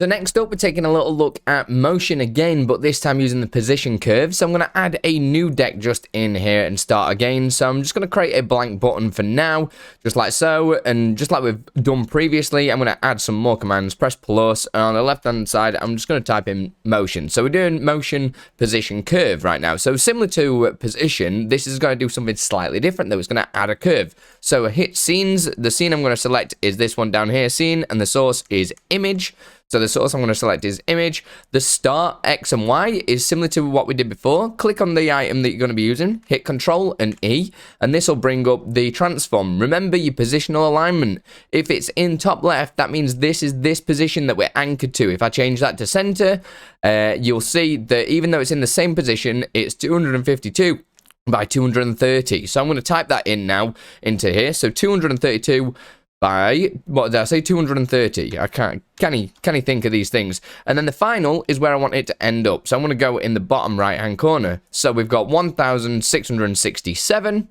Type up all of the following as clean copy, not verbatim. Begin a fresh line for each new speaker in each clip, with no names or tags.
So next up, we're taking a little look at motion again, but this time using the position curve. So I'm going to add a new deck just in here and start again. So I'm just going to create a blank button for now, just like so. And just like we've done previously, I'm going to add some more commands, press plus, and on the left-hand side, I'm just going to type in motion. So we're doing motion position curve right now. So similar to position, this is going to do something slightly different though. It's going to add a curve. So hit scenes. The scene I'm going to select is this one down here, scene, and the source is image. So the source I'm going to select is image. The start X and Y is similar to what we did before. Click on the item that you're going to be using, hit Control and E, and this will bring up the transform. Remember your positional alignment. If it's in top left, that means this is this position that we're anchored to. If I change that to center, you'll see that even though it's in the same position, it's 252 by 230. So I'm going to type that in now into here. So 232 by, what did I say, 230. I can't think of these things. And then the final is where I want it to end up. So I'm going to go in the bottom right hand corner. So we've got 1667.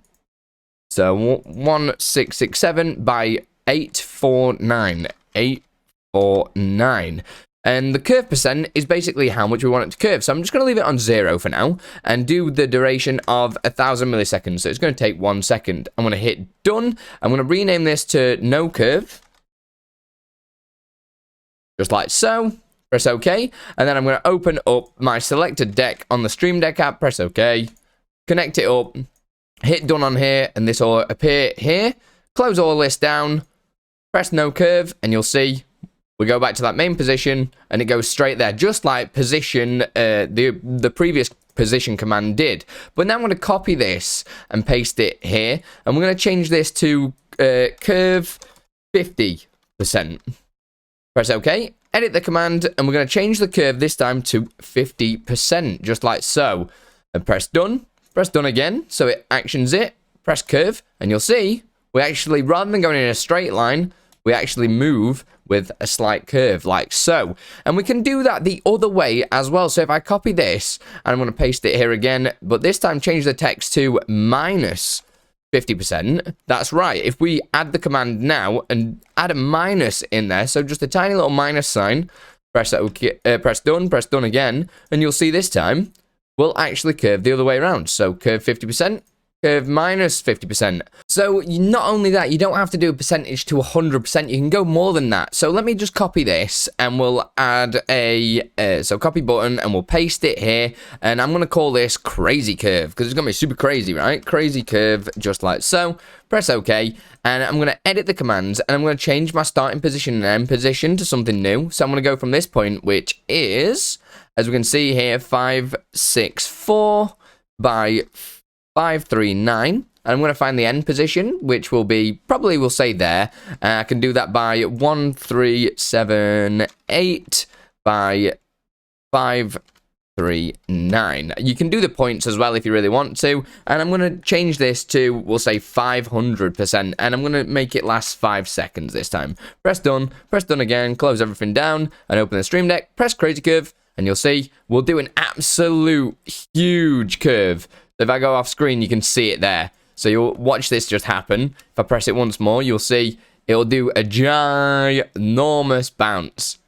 So 1667 by 849. 849. And the curve percent is basically how much we want it to curve. So I'm just going to leave it on 0 for now and do the duration of 1,000 milliseconds. So it's going to take 1 second. I'm going to hit done. I'm going to rename this to no curve. Just like so. Press OK. And then I'm going to open up my selected deck on the Stream Deck app. Press OK. Connect it up. Hit done on here. And this will appear here. Close all this down. Press no curve. And you'll see we go back to that main position, and it goes straight there, just like position, the previous position command did. But now I'm going to copy this and paste it here, and we're going to change this to curve 50%. Press OK, edit the command, and we're going to change the curve this time to 50%, just like so. And press done again, so it actions it. Press curve, and you'll see we actually, rather than going in a straight line, we actually move with a slight curve like so. And we can do that the other way as well. So if I copy this, and I'm going to paste it here again, but this time change the text to minus 50%. That's right. If we add the command now and add a minus in there, so just a tiny little minus sign, press OK, press done again, and you'll see this time we'll actually curve the other way around. So curve 50%. Curve minus 50%. So not only that, you don't have to do a percentage to 100%. You can go more than that. So let me just copy this, and we'll add a so copy button, and we'll paste it here. And I'm going to call this crazy curve because it's going to be super crazy, right? Crazy curve, just like so. Press OK, and I'm going to edit the commands, and I'm going to change my starting position and end position to something new. So I'm going to go from this point, which is, as we can see here, 564 by 539, and I'm going to find the end position, which will be, probably we'll say there. I can do that by 1378 by 539. You can do the points as well if you really want to, and I'm going to change this to, we'll say 500%, and I'm going to make it last 5 seconds this time. Press done again, close everything down, and open the Stream Deck, press crazy curve, and you'll see we'll do an absolute huge curve. If I go off screen, you can see it there. So you'll watch this just happen. If I press it once more, you'll see it'll do a ginormous bounce.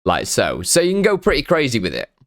Like so. So you can go pretty crazy with it.